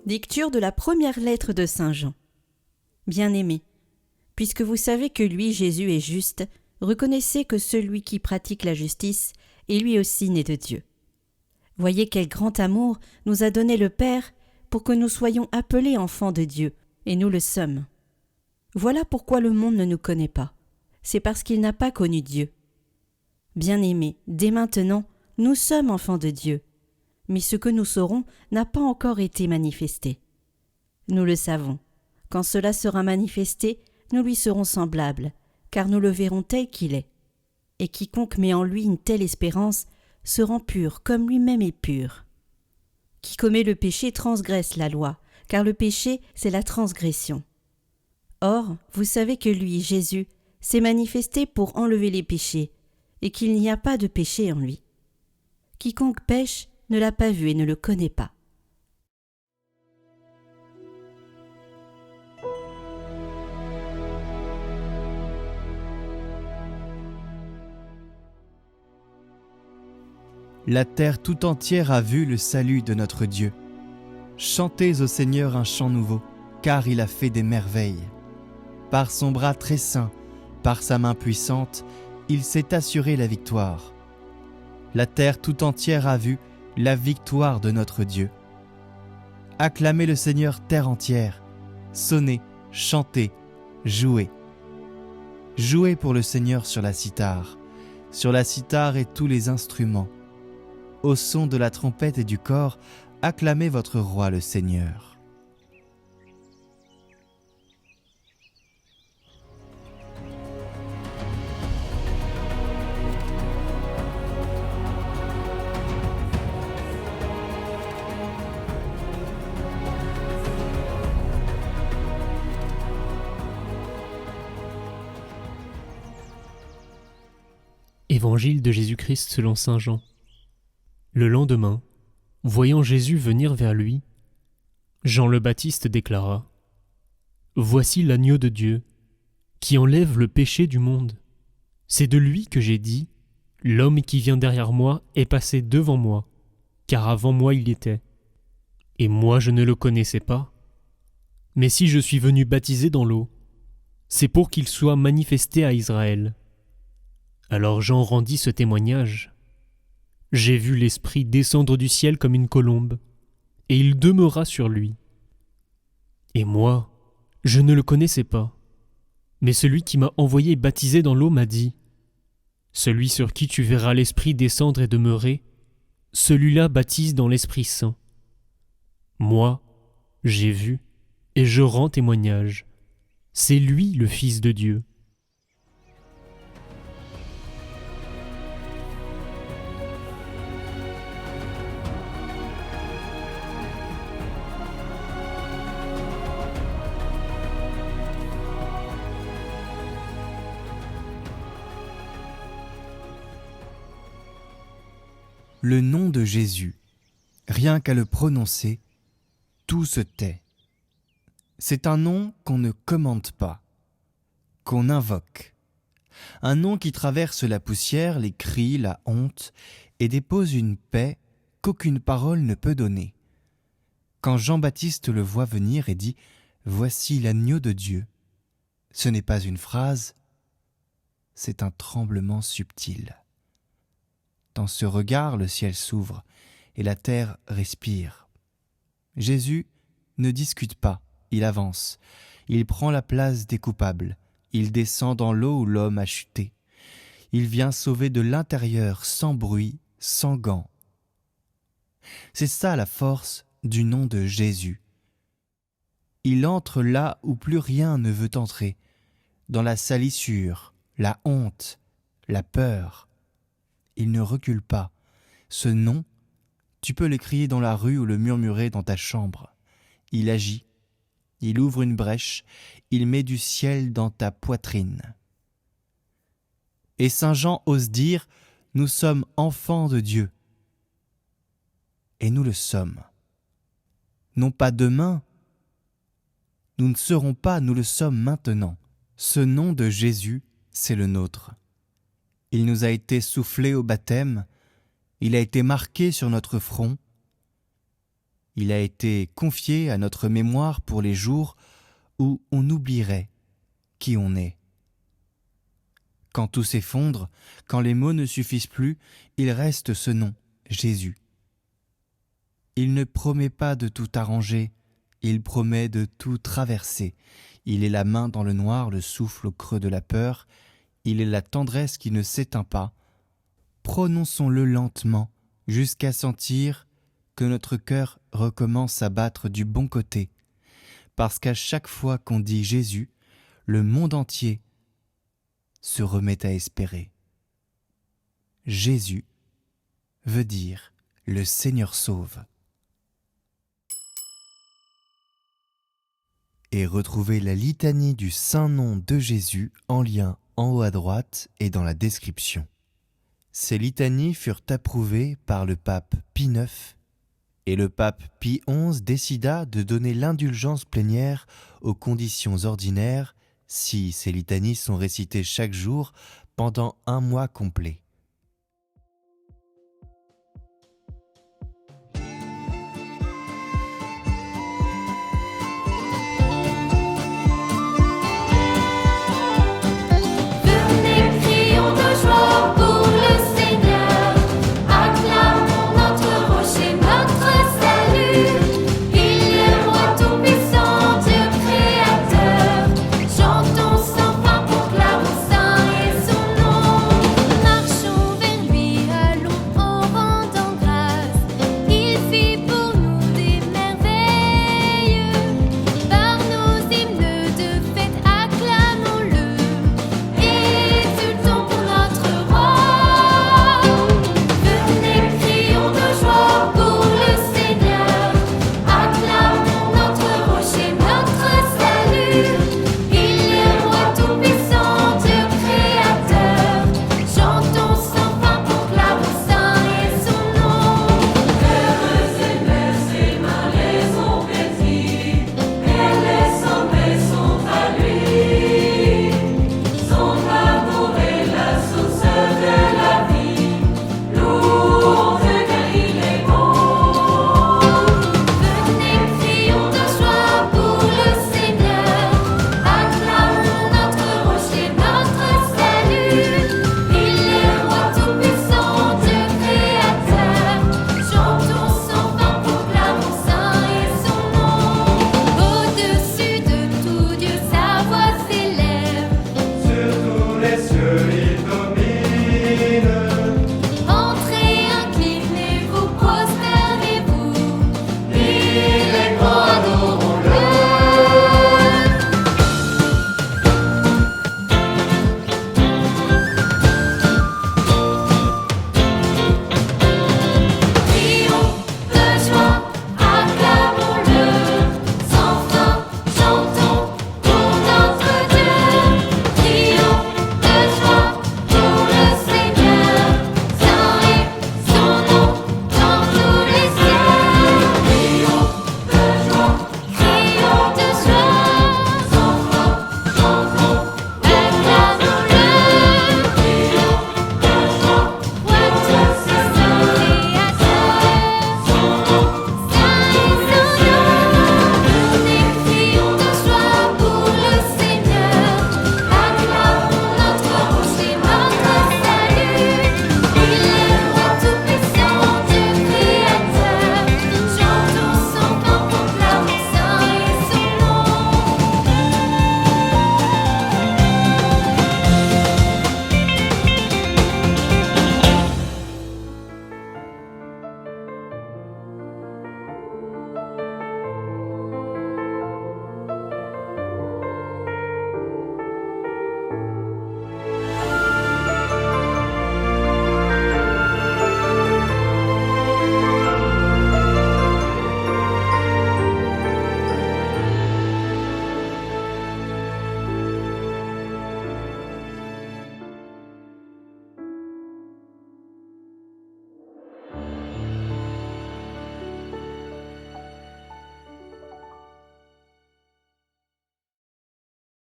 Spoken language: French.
Lecture de la première lettre de Saint Jean. Bien-aimés, puisque vous savez que lui, Jésus, est juste, reconnaissez que celui qui pratique la justice est lui aussi né de Dieu. Voyez quel grand amour nous a donné le Père pour que nous soyons appelés enfants de Dieu, et nous le sommes. Voilà pourquoi le monde ne nous connaît pas. C'est parce qu'il n'a pas connu Dieu. Bien-aimés, dès maintenant, nous sommes enfants de Dieu. Mais ce que nous saurons n'a pas encore été manifesté. Nous le savons. Quand cela sera manifesté, nous lui serons semblables, car nous le verrons tel qu'il est. Et quiconque met en lui une telle espérance se rend pur comme lui-même est pur. Qui commet le péché transgresse la loi, car le péché, c'est la transgression. Or, vous savez que lui, Jésus, s'est manifesté pour enlever les péchés, et qu'il n'y a pas de péché en lui. Quiconque pêche ne l'a pas vu et ne le connaît pas. La terre tout entière a vu le salut de notre Dieu. Chantez au Seigneur un chant nouveau, car il a fait des merveilles. Par son bras très saint, par sa main puissante, il s'est assuré la victoire. La terre tout entière a vu la victoire de notre Dieu. Acclamez le Seigneur terre entière, sonnez, chantez, jouez. Jouez pour le Seigneur sur la cithare et tous les instruments. Au son de la trompette et du cor, acclamez votre roi le Seigneur. Évangile de Jésus-Christ selon saint Jean. Le lendemain, voyant Jésus venir vers lui, Jean le Baptiste déclara : « Voici l'agneau de Dieu, qui enlève le péché du monde. C'est de lui que j'ai dit : l'homme qui vient derrière moi est passé devant moi, car avant moi il était. Et moi je ne le connaissais pas. Mais si je suis venu baptiser dans l'eau, c'est pour qu'il soit manifesté à Israël. » Alors Jean rendit ce témoignage. J'ai vu l'Esprit descendre du ciel comme une colombe, et il demeura sur lui. Et moi, je ne le connaissais pas. Mais celui qui m'a envoyé baptiser dans l'eau m'a dit : celui sur qui tu verras l'Esprit descendre et demeurer, celui-là baptise dans l'Esprit Saint. Moi, j'ai vu, et je rends témoignage. C'est lui le Fils de Dieu. Le nom de Jésus, rien qu'à le prononcer, tout se tait. C'est un nom qu'on ne commente pas, qu'on invoque. Un nom qui traverse la poussière, les cris, la honte, et dépose une paix qu'aucune parole ne peut donner. Quand Jean-Baptiste le voit venir et dit « Voici l'agneau de Dieu », ce n'est pas une phrase, c'est un tremblement subtil. Dans ce regard, le ciel s'ouvre et la terre respire. Jésus ne discute pas, il avance. Il prend la place des coupables. Il descend dans l'eau où l'homme a chuté. Il vient sauver de l'intérieur, sans bruit, sans gants. C'est ça la force du nom de Jésus. Il entre là où plus rien ne veut entrer, dans la salissure, la honte, la peur. Il ne recule pas. Ce nom, tu peux le crier dans la rue ou le murmurer dans ta chambre. Il agit. Il ouvre une brèche. Il met du ciel dans ta poitrine. Et saint Jean ose dire : nous sommes enfants de Dieu. Et nous le sommes. Non pas demain. Nous ne serons pas, nous le sommes maintenant. Ce nom de Jésus, c'est le nôtre. Il nous a été soufflé au baptême, il a été marqué sur notre front. Il a été confié à notre mémoire pour les jours où on oublierait qui on est. Quand tout s'effondre, quand les mots ne suffisent plus, il reste ce nom, Jésus. Il ne promet pas de tout arranger, il promet de tout traverser. Il est la main dans le noir, le souffle au creux de la peur, il est la tendresse qui ne s'éteint pas. Prononçons-le lentement, jusqu'à sentir que notre cœur recommence à battre du bon côté, parce qu'à chaque fois qu'on dit Jésus, le monde entier se remet à espérer. Jésus veut dire le Seigneur sauve. Et retrouvez la litanie du Saint-Nom de Jésus en lien en haut à droite et dans la description. Ces litanies furent approuvées par le pape Pie IX et le pape Pie XI décida de donner l'indulgence plénière aux conditions ordinaires si ces litanies sont récitées chaque jour pendant un mois complet.